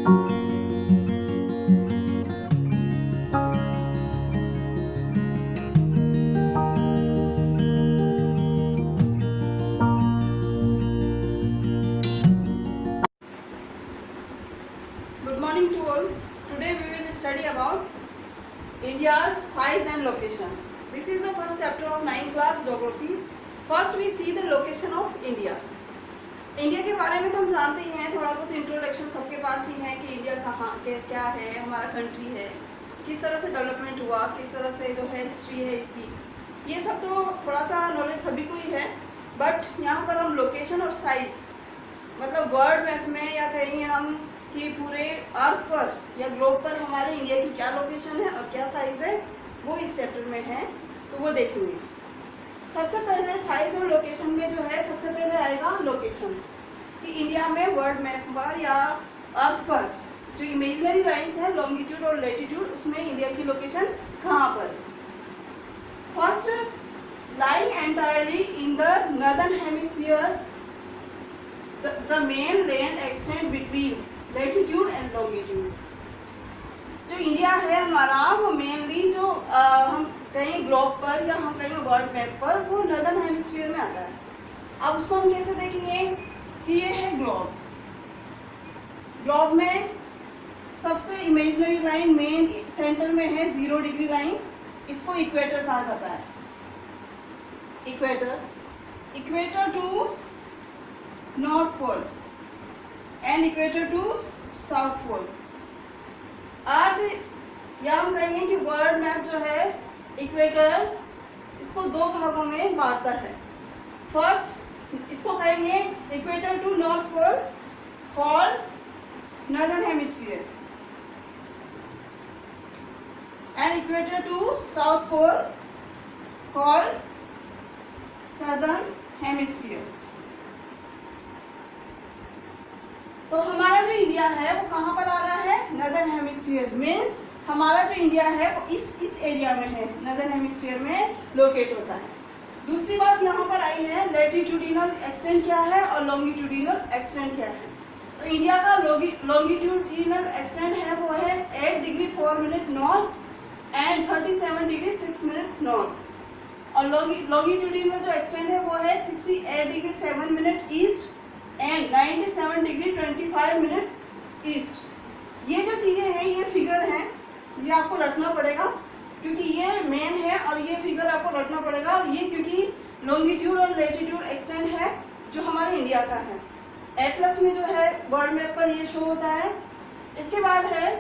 Good morning to all. Today we will study about India's size and location. This is the first chapter of 9th class geography. First we see the location of India. India के बारे में तो हम जानते ही हैं, थोड़ा बहुत introduction सबके पास ही है कि इंडिया कहाँ क्या है, हमारा कंट्री है, किस तरह से डेवलपमेंट हुआ, किस तरह से जो है हिस्ट्री है इसकी, ये सब तो थोड़ा सा नॉलेज सभी को ही है। बट यहाँ पर हम लोकेशन और साइज, मतलब वर्ल्ड मैप में या कहीं हम कि पूरे अर्थ पर या ग्लोब पर हमारे इंडिया की क्या लोकेशन है और क्या साइज है, वो इस चैप्टर में है, तो वो देखेंगे। सबसे पहले साइज और लोकेशन में जो है सबसे पहले आएगा लोकेशन, कि इंडिया में वर्ल्ड मैप पर या अर्थ पर जो इमेजिनरी लाइंस है लॉन्गिट्यूड और लेटीट्यूड, उसमें इंडिया की लोकेशन कहाँ पर। First, lying entirely in the northern hemisphere the main land extend between latitude and longitude. जो इंडिया है हमारा, वो मेनली जो हम कहीं ग्लोब पर या हम कहीं वर्ल्ड मैप पर, वो नॉर्दर्न हेमिस्फीयर में आता है। अब उसको हम कैसे देखेंगे कि ये है ग्लोब। ग्लोब में सबसे इमेजिनरी लाइन मेन सेंटर में है 0 डिग्री लाइन, इसको इक्वेटर कहा जाता है। Equator, equator to north pole and equator to south pole. Earth या हम कहेंगे कि वर्ल्ड मैप जो है इक्वेटर, इसको 2 भागों में बांटता है। फर्स्ट इसको कहेंगे equator to north pole for northern hemisphere and equator to south pole for southern hemisphere. तो हमारा जो इंडिया है वो कहाँ पर आ रहा है, नॉर्दर्न हेमिस्फीयर। मीन्स हमारा जो इंडिया है वो इस एरिया में है, नॉर्दर्न हेमिस्फीयर में लोकेट होता है। दूसरी बात यहाँ पर आई है, लैटिट्यूडिनल एक्सटेंट क्या है और लॉन्गिट्यूडिनल एक्सटेंट क्या है। तो इंडिया का लॉन्गिट्यूडिनल एक्सटेंट है वो है 8 degree 4 minute north and 37 degree 6 minute north. और लॉन्गिट्यूडिनल जो एक्सटेंट है वो है 68 degree 7 minute east and 97 degree 25 minute east. ये जो चीज़ें हैं, ये फिगर हैं, ये आपको रटना पड़ेगा क्योंकि ये मेन है और ये फिगर आपको रटना पड़ेगा। और ये क्योंकि लॉन्गिट्यूड और लेटीट्यूड एक्सटेंड है जो हमारे इंडिया का है, एटलस में जो है वर्ल्ड मैप पर ये शो होता है। इसके बाद है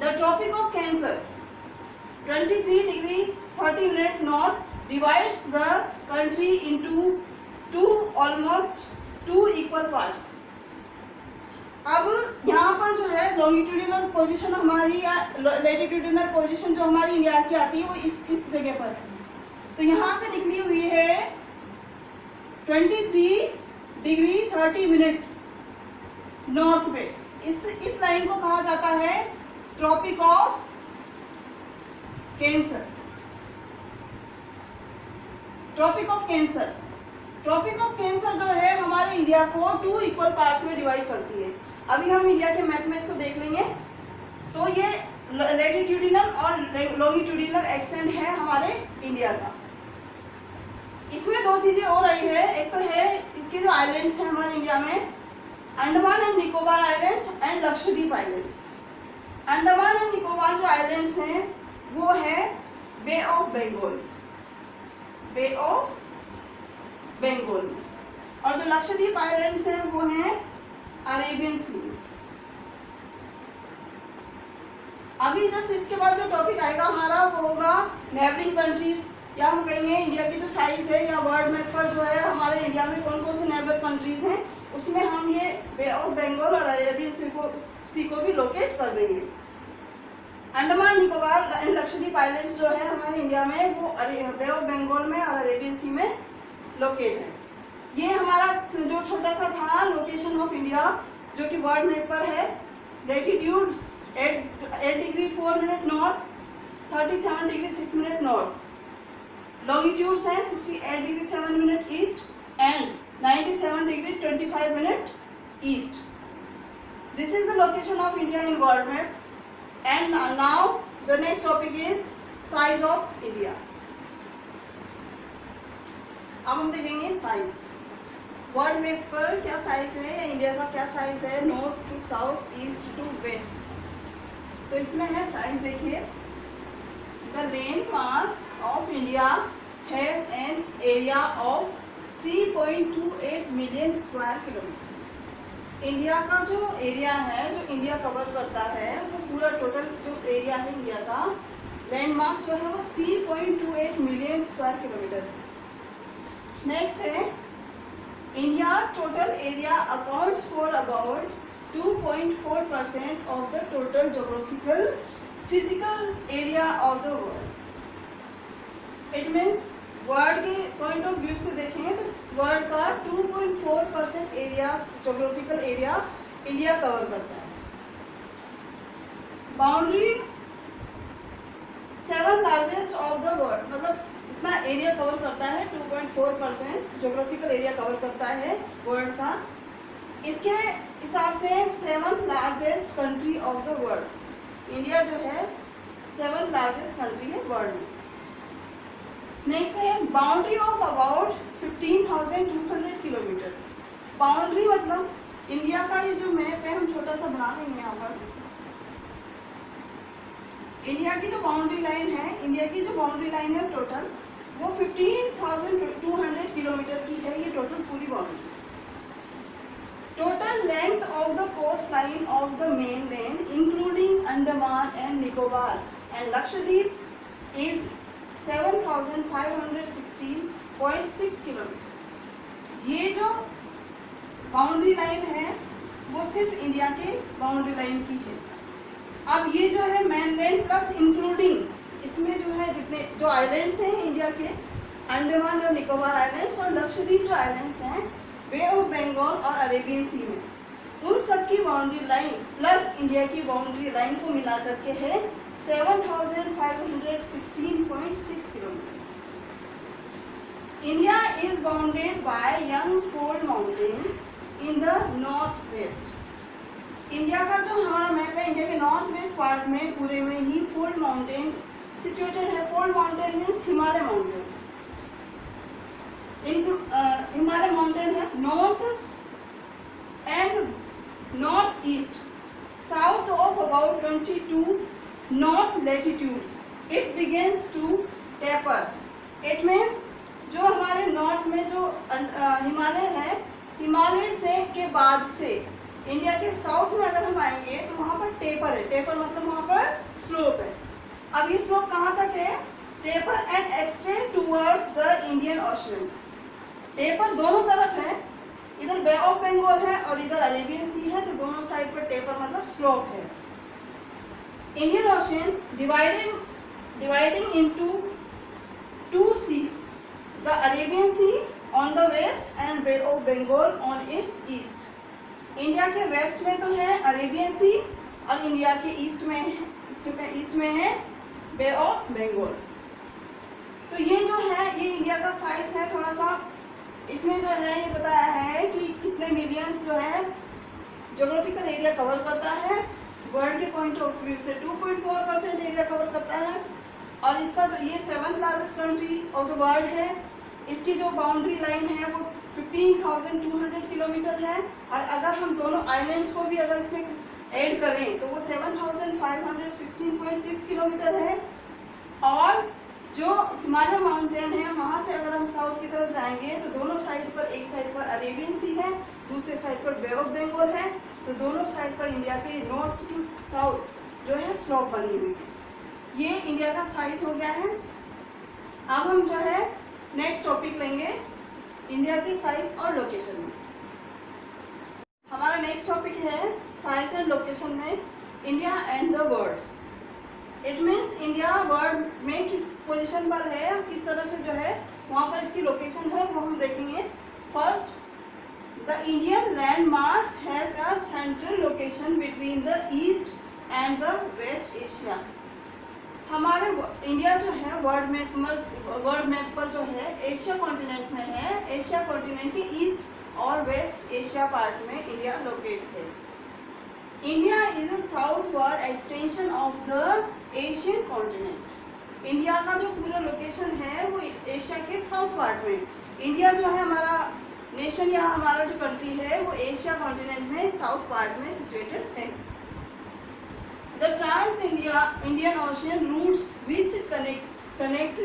the tropic of cancer 23 degree 30 minute north divides the country into 2 equal parts. अब यहाँ पर जो है लॉन्गिट्यूडिनल पोजीशन हमारी या लैटिट्यूडिनल पोजीशन जो हमारी इंडिया की आती है वो इस जगह पर है। तो यहाँ से निकली हुई है 23 डिग्री 30 मिनट नॉर्थ पे। इस लाइन को कहा जाता है tropic of cancer. Tropic of cancer, tropic of cancer जो है हमारे इंडिया को 2 इक्वल पार्ट्स में डिवाइड करती है। अभी हम इंडिया के मैप में इसको देख लेंगे। तो ये लैटिट्यूडिनल और लॉन्गिट्यूडिनल एक्सटेंट है हमारे इंडिया का। इसमें 2 चीज़ें और आई है। एक तो है इसके जो आइलैंड्स हैं हमारे इंडिया में, Andaman and Nicobar islands and Lakshadweep islands. Andaman and Nicobar जो आइलैंड्स हैं वो है bay of Bengal, bay of Bengal में, और जो लक्षद्वीप आइलैंड्स हैं वो हैं अरेबियन सी। अभी जस्ट इसके बाद जो टॉपिक आएगा हमारा वो होगा नेबरिंग कंट्रीज, या हम कहेंगे इंडिया की जो साइज है या वर्ल्ड मैप पर जो है हमारे इंडिया में कौन कौन से नेबर कंट्रीज हैं, उसमें हम ये बे ऑफ बंगाल और अरेबियन सी को भी लोकेट कर देंगे। अंडमान निकोबार एंड लक्षद्वीप आइलैंड्स जो है हमारे इंडिया में वो बे ऑफ बंगाल में और अरेबियन सी में लोकेट है। ये हमारा जो छोटा सा था लोकेशन ऑफ इंडिया जो कि वर्ल्ड मैप पर है। Latitude 8 degree 4 minute north, 37 degree 6 minute north. Longitudes हैं 68 degree 7 minute east and 97 degree 25 minute east. This is the location of India in world map. And now the next topic is size of India. अब हम देखेंगे size. World map पर क्या size है या India का क्या साइज है, north to south, east to west. तो इसमें है साइज, देखिए. The land mass of India has an area of 3.28 million square kilometre. India का जो एरिया है, जो इंडिया कवर करता है, वो पूरा टोटल जो एरिया है इंडिया का, लैंड मास जो है वो 3.28 मिलियन स्क्वायर किलोमीटर है. नेक्स्ट है, India's total area accounts for about 2.4% of the total geographical physical area of the world. It means world के पॉइंट ऑफ व्यू से देखें तो वर्ल्ड का 2.4% area, geographical area India cover करता है. Boundary 7th largest of the world, मतलब जितना area cover करता है 2.4% ज्योग्राफिकल एरिया कवर करता है वर्ल्ड का. इसके हिसाब से 7th largest country of the world. India जो है 7th लार्जेस्ट कंट्री है वर्ल्ड में. नेक्स्ट है boundary of about 15,200 kilometre. Boundary मतलब इंडिया का ये जो मैप है, हम छोटा सा बना लेंगे यहाँ पर. इंडिया की जो बाउंड्री लाइन है, इंडिया की जो बाउंड्री लाइन है टोटल, वो 15,200 किलोमीटर की है. ये टोटल पूरी boundary. Total length of the coast line of the main land including Andaman and Nicobar and Lakshadweep is 7,516.6 kilometre. ये जो बाउंड्री लाइन है वो सिर्फ इंडिया के बाउंड्री लाइन की है. अब ये जो है मेनलैंड प्लस इंक्लूडिंग, इसमें जो है जितने जो आइलैंड्स हैं इंडिया के, अंडमान और निकोबार आइलैंड्स और लक्षद्वीप जो आइलैंड्स हैं बे ऑफ बंगाल और अरेबियन सी में, उन सब की बाउंड्री लाइन प्लस इंडिया की बाउंड्री लाइन को मिला करके है 7,516.6 kilometre. India is bounded by young fold mountains in the north west. India का जो हमारा मैप है, इंडिया के नॉर्थ वेस्ट पार्ट में पूरे में ही फोल्ड माउंटेन सिचुएटेड है. Fold mountain means Himalaya mountain. Himalaya mountain है north and north east, south of about 22 north latitude. It begins to taper. It means जो हमारे नॉर्थ में जो हिमालय है, हिमालय से के बाद से इंडिया के साउथ में अगर हम आएंगे तो वहाँ पर टेपर है. टेपर मतलब वहाँ पर स्लोप है. अब ये स्लोप कहाँ तक है? Taper and extend towards the Indian ocean. Taper दोनों तरफ है, इधर बे ऑफ बंगाल है और इधर अरेबियन सी है, तो दोनों साइड पर टेपर मतलब स्लोप है. Indian ocean dividing into 2 seas, the Arabian Sea on the west and Bay of Bengal on its east. India के वेस्ट में तो है अरेबियन सी और इंडिया के ईस्ट में है बे ऑफ बंगाल. तो ये जो है ये इंडिया का साइज है. थोड़ा सा इसमें जो है ये बताया है कि कितने मिलियंस जो है ज्योग्राफिकल एरिया कवर करता है. वर्ल्ड के पॉइंट ऑफ व्यू से 2.4% एरिया कवर करता है. और इसका जो ये 7th largest country of the world है. इसकी जो बाउंड्री लाइन है वो 15,200 किलोमीटर है. और अगर हम दोनों आइलैंड्स को भी अगर इसमें ऐड करें तो वो 7,516.6 किलोमीटर है. और जो हिमालय माउंटेन है वहाँ से अगर हम साउथ की तरफ जाएंगे तो दोनों साइड पर, एक साइड पर अरेबियन सी है, दूसरे साइड पर बे ऑफ बंगाल है. तो दोनों साइड पर इंडिया के नॉर्थ टू साउथ जो है स्लोप बनी हुई है. ये इंडिया का साइज हो गया है. अब हम जो है नेक्स्ट टॉपिक लेंगे इंडिया की साइज और लोकेशन में. हमारा नेक्स्ट टॉपिक है साइज एंड लोकेशन में India and the world. It means India world में किस पोजीशन पर है, किस तरह से जो है वहाँ पर इसकी लोकेशन है वो हम देखेंगे. First, the Indian land mass has a central location between the east and the west Asia. हमारे इंडिया जो है वर्ल्ड मैप पर जो है एशिया कॉन्टिनेंट में है. एशिया कॉन्टिनेंट के ईस्ट और वेस्ट एशिया पार्ट में इंडिया लोकेट है. Is a southward extension of the Asian continent. India का जो पूरा लोकेशन है वो एशिया के साउथ पार्ट में। इंडिया जो है हमारा नेशन या हमारा जो कंट्री है वो एशिया कॉन्टिनेंट में साउथ पार्ट में सिचुएटेड है। The trans Indian ocean routes which connect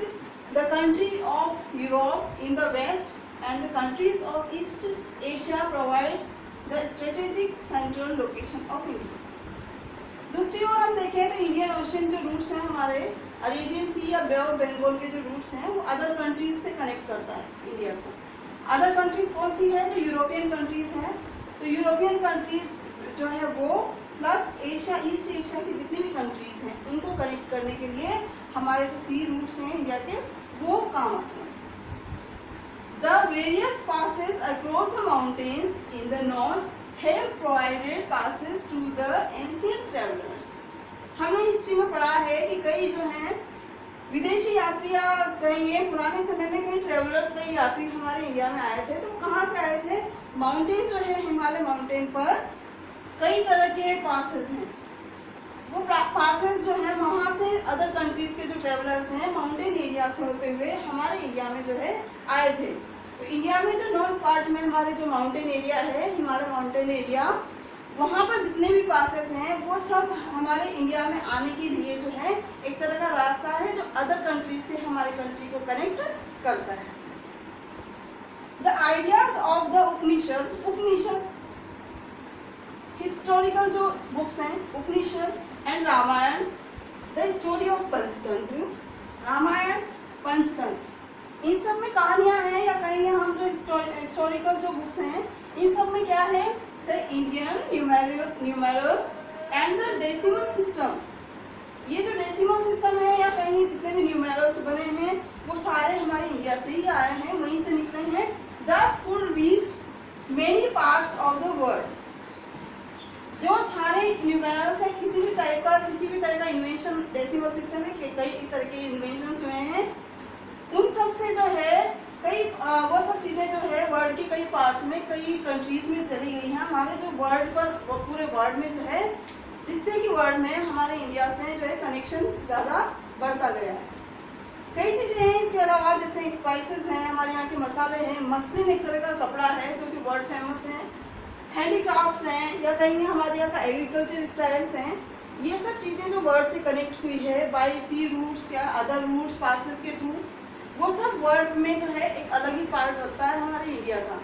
the country of Europe in the west and the countries of East Asia provides the strategic central location of India। दूसरी ओर हम देखें तो Indian ocean जो roots हैं हमारे Arabian सी या बे of Bengal के जो रूट्स हैं वो अदर कंट्रीज से कनेक्ट करता है इंडिया को। अदर कंट्रीज कौन सी है? जो यूरोपियन कंट्रीज हैं। तो यूरोपियन कंट्रीज जो है वो प्लस एशिया, ईस्ट एशिया की जितनी भी कंट्रीज हैं उनको कनेक्ट करने के लिए हमारे जो सी रूट्स हैं इंडिया के वो काम आते हैं। The various passes across the mountains in the north have provided passes to the ancient travelers। हमने हिस्ट्री में पढ़ा है कि कई जो हैं विदेशी यात्री या कहेंगे पुराने समय में कई ट्रेवलर्स, कई यात्री हमारे इंडिया में आए थे। तो कहाँ से आए थे? माउंटेन जो है हिमालय माउंटेन पर कई तरह के पासेस हैं। वो पासेस जो है वहाँ से अदर कंट्रीज के जो ट्रेवलर्स हैं माउंटेन एरिया से होते हुए हमारे इंडिया में जो है आए थे। तो इंडिया में जो नॉर्थ पार्ट में हमारे जो माउंटेन एरिया है, हिमालय माउंटेन एरिया, वहाँ पर जितने भी पासेस हैं वो सब हमारे इंडिया में आने के लिए जो है एक तरह का रास्ता है जो अदर कंट्री से हमारे कंट्री को कनेक्ट करता है। The ideas of the Upanishad historical जो बुक्स हैं, Upanishad and Ramayan, the story of Panchatantra, Ramayan, Panchatantra, इन सब में कहानियां हैं या कहेंगे हम जो हिस्टोरिकल जो बुक्स हैं इन सब में क्या है? The Indian numerals and the decimal system. ये जो डेसिमल सिस्टम है या कहेंगे जितने भी न्यूमेरल्स बने हैं वो सारे हमारे इंडिया से ही आए हैं, वहीं से निकले हैं। दस could reach many parts of the world. जो सारे न्यूमेरल्स है किसी भी तरह का इन्वेंशन डेसिमल सिस्टम में कई तरह के इन्वेंशन हुए हैं, उन सब से जो है कई वो सब चीज़ें जो है वर्ल्ड के कई पार्ट्स में, कई कंट्रीज में चली गई हैं हमारे जो वर्ल्ड पर, पूरे वर्ल्ड में जो है, जिससे कि वर्ल्ड में हमारे इंडिया से जो है कनेक्शन ज़्यादा बढ़ता गया है। कई चीज़ें हैं इसके अलावा, जैसे स्पाइसेस हैं, हमारे यहाँ के मसाले हैं, मसलिन एक तरह का कपड़ा है जो कि वर्ल्ड फेमस है, हैंडीक्राफ्ट्स हैं या कहेंगे हमारे यहाँ का एग्रीकल्चर स्टाइल्स हैं। ये सब चीज़ें जो वर्ल्ड से कनेक्ट हुई है बाई सी रूट्स या अदर रूट्स पासेस के थ्रू, वो सब वर्ल्ड में जो है एक अलग ही पार्ट रखता है हमारे इंडिया का।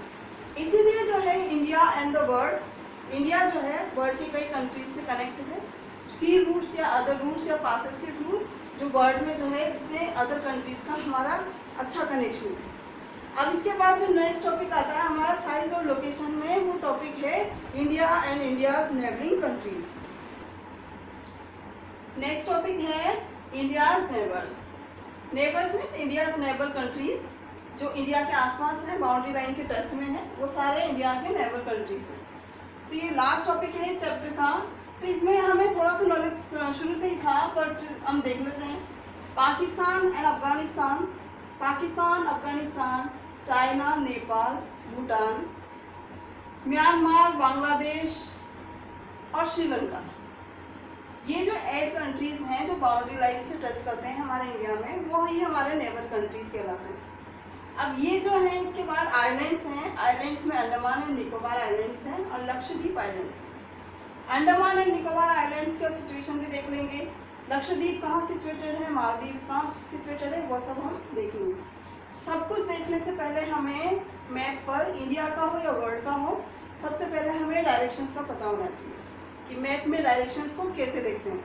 इसीलिए जो है India and the world, India जो है वर्ल्ड के कई कंट्रीज से कनेक्ट है सी रूट्स या अदर रूट्स या पासेस के थ्रू, जो वर्ल्ड में जो है जिससे अदर कंट्रीज का हमारा अच्छा कनेक्शन है। अब इसके बाद जो नेक्स्ट टॉपिक आता है हमारा साइज और लोकेशन में, वो टॉपिक है India and India's neighbouring countries. Next topic है India's neighbours. Neighbours means India's neighbour countries, जो इंडिया के आसपास है, बाउंड्री लाइन के टच में है, वो सारे इंडिया के नेबर कंट्रीज हैं। तो ये लास्ट टॉपिक है इस चैप्टर का। तो इसमें हमें थोड़ा तो नॉलेज शुरू से ही था, बट हम देख लेते हैं। Pakistan and Afghanistan, Pakistan, Afghanistan, China, Nepal, Bhutan, Myanmar, Bangladesh और श्रीलंका, ये जो 8 कंट्रीज हैं जो बाउंड्री लाइन से टच करते हैं हमारे इंडिया में, वो ही हमारे नेबर कंट्रीज कहलाते हैं। अब ये जो है इसके बाद आइलैंड्स हैं, आइलैंड्स में अंडमान एंड निकोबार आइलैंड्स हैं और Lakshadweep islands. Andaman and Nicobar islands का सिचुएशन भी देख लेंगे, लक्षद्वीप कहाँ सिचुएटेड है, मालदीव्स कहाँ सिचुएटेड है, वो सब हम देखेंगे। सब कुछ देखने से पहले हमें मैप पर इंडिया का हो या वर्ल्ड का हो, सबसे पहले हमें डायरेक्शंस का पता होना चाहिए कि मैप में डायरेक्शंस को कैसे देखते हैं।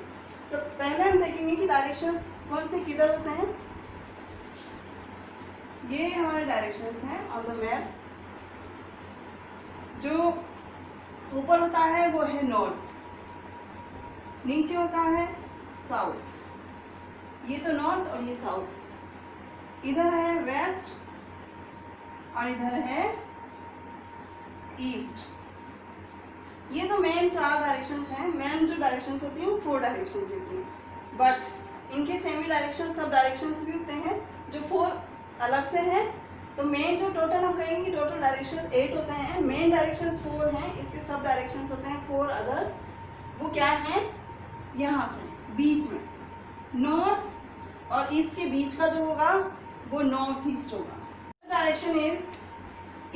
तो पहले हम देखेंगे कि डायरेक्शंस कौन से किधर होते हैं। ये हमारे डायरेक्शंस हैं ऑन द मैप। जो ऊपर होता है वो है नॉर्थ, नीचे होता है साउथ, ये तो नॉर्थ और ये साउथ, इधर है वेस्ट और इधर है ईस्ट। ये तो मेन 4 डायरेक्शंस हैं। मेन जो डायरेक्शंस होती हैं वो 4 डायरेक्शंस होती हैं, बट इनके सेमी डायरेक्शन सब डायरेक्शंस भी होते हैं जो 4 अलग से हैं। तो मेन जो टोटल हम कहेंगे टोटल डायरेक्शंस 8 होते हैं, मेन डायरेक्शंस 4 हैं, इसके सब डायरेक्शंस होते हैं 4 अदर्स। वो क्या है, यहाँ से बीच में नॉर्थ और ईस्ट के बीच का जो होगा वो नॉर्थ ईस्ट होगा। डायरेक्शन इज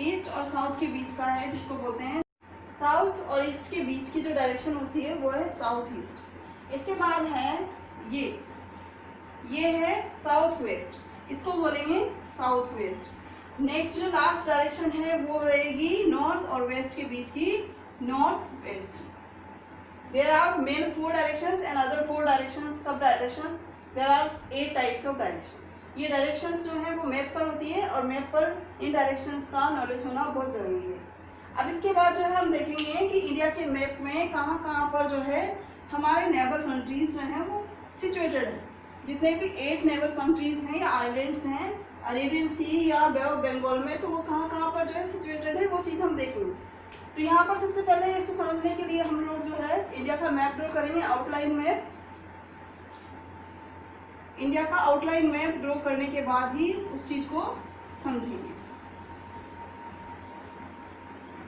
ईस्ट और साउथ के बीच का है, जिसको बोलते हैं साउथ और ईस्ट के बीच की जो डायरेक्शन होती है वो है साउथ ईस्ट। इसके बाद है ये है साउथ वेस्ट, इसको बोलेंगे साउथ वेस्ट। नेक्स्ट जो लास्ट डायरेक्शन है वो रहेगी नॉर्थ और वेस्ट के बीच की north west. There are main 4 directions and other 4 directions, sub directions. There are 8 types of directions. ये डायरेक्शंस जो है वो मैप पर होती है और मैप पर इन डायरेक्शंस का नॉलेज होना बहुत ज़रूरी है। अब इसके बाद जो है हम देखेंगे कि इंडिया के मैप में कहाँ कहाँ पर जो है हमारे नेबर कंट्रीज जो हैं वो सिचुएटेड है। जितने भी 8 नेबर कंट्रीज हैं या आइलैंड्स हैं अरेबियन सी या बे ऑफ बंगाल में, तो वो कहाँ कहाँ पर जो है सिचुएटेड है वो चीज़ हम देखेंगे। तो यहाँ पर सबसे पहले इसको समझने के लिए हम लोग जो है इंडिया का मैप ड्रॉ करेंगे, आउटलाइन मैप। इंडिया का आउटलाइन मैप ड्रॉ करने के बाद ही उस चीज़ को समझेंगे।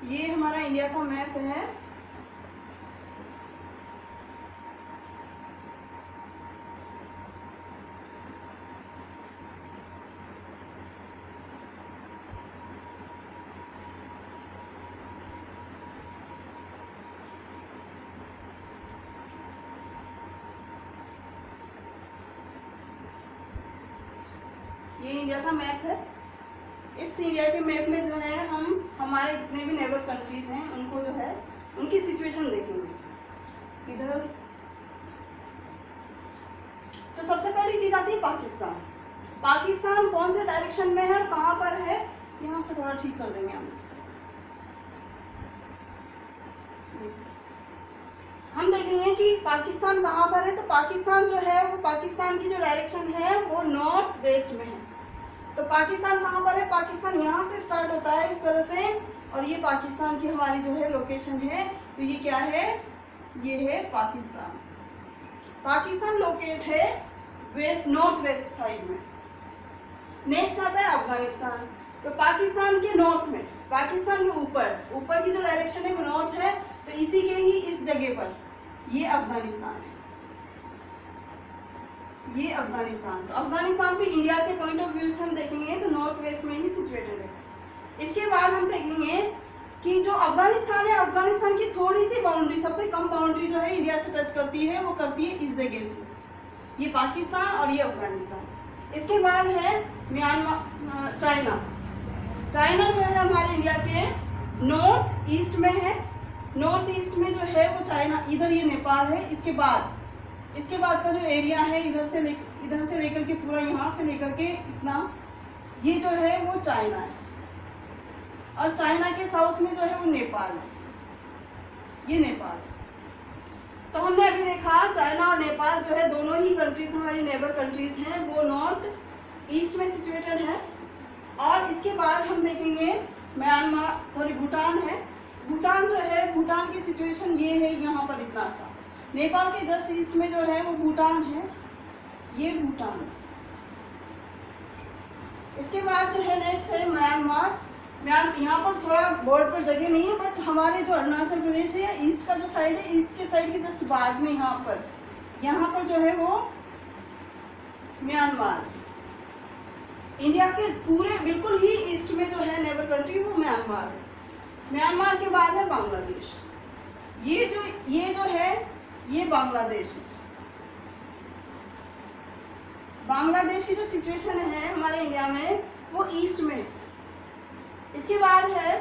ये हमारा इंडिया का मैप है। ये इंडिया का मैप है। इस इंडिया के मैप में जो है हम हमारे जितने भी नेबर कंट्रीज हैं उनको जो है उनकी सिचुएशन देखेंगे इधर। तो सबसे पहली चीज आती है पाकिस्तान। पाकिस्तान कौन से डायरेक्शन में है, कहाँ पर है, यहाँ से थोड़ा ठीक कर देंगे हम इसको। हम देखेंगे कि पाकिस्तान कहाँ पर है। तो पाकिस्तान जो है वो पाकिस्तान की जो डायरेक्शन है वो नॉर्थ वेस्ट में है। तो पाकिस्तान कहाँ पर है, पाकिस्तान यहाँ से स्टार्ट होता है इस तरह से, और ये पाकिस्तान की हमारी जो है लोकेशन है। तो ये क्या है, ये है पाकिस्तान। पाकिस्तान लोकेट है वेस्ट नॉर्थ वेस्ट साइड में। नेक्स्ट आता है अफगानिस्तान। तो पाकिस्तान के नॉर्थ में, पाकिस्तान के ऊपर की जो डायरेक्शन है वो नॉर्थ है। तो इसी के ही इस जगह पर ये अफगानिस्तान है, ये अफगानिस्तान। तो अफगानिस्तान भी इंडिया के पॉइंट ऑफ व्यू से हम देखेंगे तो नॉर्थ वेस्ट में ही सिचुएटेड है। इसके बाद हम देखेंगे कि जो अफगानिस्तान है, अफगानिस्तान की थोड़ी सी बाउंड्री, सबसे कम बाउंड्री जो है इंडिया से टच करती है, वो करती है इस जगह से, ये पाकिस्तान और ये अफगानिस्तान। इसके बाद है म्यांमार, चाइना। चाइना जो है हमारे इंडिया के नॉर्थ ईस्ट में है। नॉर्थ ईस्ट में जो है वो चाइना, इधर ये नेपाल है। इसके बाद का जो एरिया है इधर से लेकर के पूरा यहाँ से लेकर के इतना, ये जो है वो चाइना है। और चाइना के साउथ में जो है वो नेपाल है, ये नेपाल है। तो हमने अभी देखा चाइना और नेपाल जो है दोनों ही कंट्रीज हमारी नेबर कंट्रीज हैं, वो नॉर्थ ईस्ट में सिचुएटेड है। और इसके बाद हम देखेंगे भूटान है। भूटान जो है, भूटान की सिचुएशन ये है, यहाँ पर इतना सा। नेपाल के जस्ट ईस्ट में जो है वो भूटान है, ये भूटान। इसके बाद जो है नेक्स्ट है म्यांमार। यहाँ पर थोड़ा बोर्ड पर जगह नहीं है, बट हमारे जो अरुणाचल प्रदेश है, ईस्ट का जो साइड है, ईस्ट के साइड के जस्ट बाद में यहाँ पर जो है वो म्यांमार। इंडिया के पूरे बिल्कुल ही ईस्ट में जो है नेबर कंट्री वो म्यांमार है। म्यांमार के बाद है बांग्लादेश। ये जो है ये बांग्लादेश है। बांग्लादेश की जो सिचुएशन है हमारे इंडिया में वो ईस्ट में है। इसके बाद है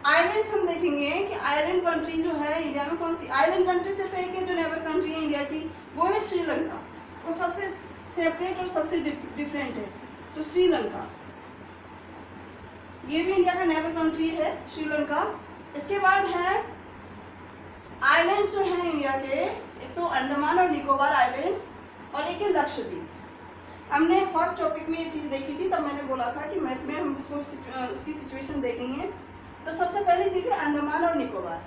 आइलैंड्स। हम देखेंगे कि आइलैंड कंट्री जो है इंडिया में कौन सी आइलैंड कंट्री, सिर्फ एक है जो नेबर कंट्री है इंडिया की, वो है श्रीलंका। वो सबसे सेपरेट और सबसे डिफरेंट है। तो श्रीलंका, ये भी इंडिया का नेबर कंट्री है, श्रीलंका। इसके बाद है आइलैंड्स जो हैं इंडिया के, एक तो अंडमान और निकोबार आइलैंड्स और एक है लक्षद्वीप। हमने फर्स्ट टॉपिक में ये चीज़ देखी थी, तब मैंने बोला था कि मैप में हम उसकी सिचुएशन देखेंगे। तो सबसे पहली चीज़ है अंडमान और निकोबार।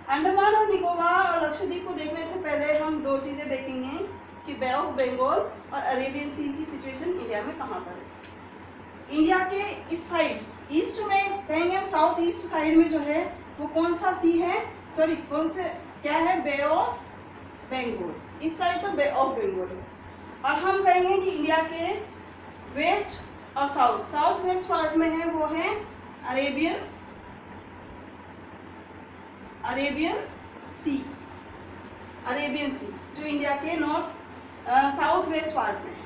अंडमान और निकोबार और लक्षद्वीप को देखने से पहले हम दो चीज़ें देखेंगे कि बे ऑफ बंगाल और अरेबियन सी की सिचुएशन इंडिया में कहाँ पर है। इंडिया के इस साइड ईस्ट में कहेंगे हम, साउथ ईस्ट साइड में जो है वो कौन सा सी है, सॉरी कौन से क्या है, बे ऑफ बंगाल, इस साइड तो बे ऑफ बंगाल है। और हम कहेंगे कि इंडिया के वेस्ट और साउथ वेस्ट पार्ट में है वो है अरेबियन सी, जो इंडिया के नॉर्थ साउथ वेस्ट पार्ट में है।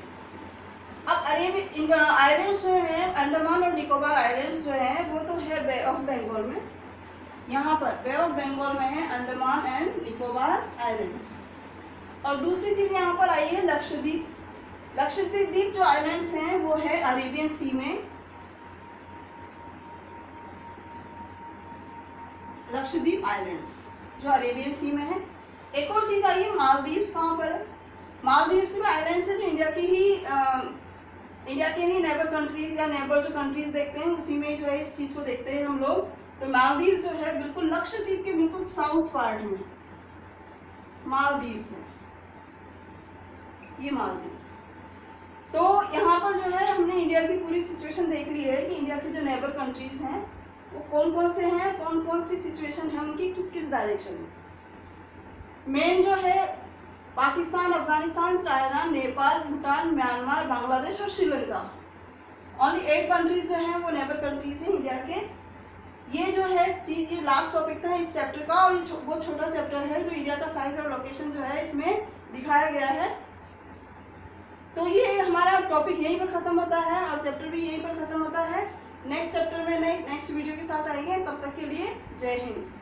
अब आइलैंड्स जो है, अंडमान और निकोबार आइलैंड्स जो है वो तो है बे ऑफ बंगाल में, यहाँ पर बे ऑफ बंगाल में है अंडमान एंड निकोबार आइलैंड्स। और दूसरी चीज यहाँ पर आई है लक्षद्वीप। लक्षद्वीप जो आइलैंड्स हैं वो है अरेबियन सी में, लक्षद्वीप आइलैंड्स जो अरेबियन सी में है। एक और चीज आई है मालदीव्स, कहाँ पर है, मालदीव्स में आइलैंड्स है जो इंडिया के ही नेबर कंट्रीज या नेबर जो कंट्रीज देखते हैं उसी में जो है इस चीज को देखते हैं हम लोग। तो मालदीव्स जो है बिल्कुल लक्षद्वीप के बिल्कुल साउथ पार्ट में मालदीव्स है, ये मालदीव्स। तो यहाँ पर जो है हमने इंडिया की पूरी सिचुएशन देख ली है कि इंडिया के जो नेबर कंट्रीज हैं वो कौन कौन से हैं, कौन कौन सी सिचुएशन है उनकी, किस किस डायरेक्शन में। मेन जो है पाकिस्तान, अफगानिस्तान, चाइना, नेपाल, भूटान, म्यांमार, बांग्लादेश और श्रीलंका, ओनली 8 कंट्रीज जो हैं वो नेबर कंट्रीज हैं इंडिया के। ये जो है चीज, ये लास्ट टॉपिक था इस चैप्टर का, और ये बहुत छोटा चैप्टर है जो इंडिया का साइज और लोकेशन जो है इसमें दिखाया गया है। तो ये हमारा टॉपिक यहीं पर खत्म होता है और चैप्टर भी यहीं पर खत्म होता है। नेक्स्ट चैप्टर में नेक्स्ट वीडियो के साथ आएंगे, तब तक के लिए जय हिंद।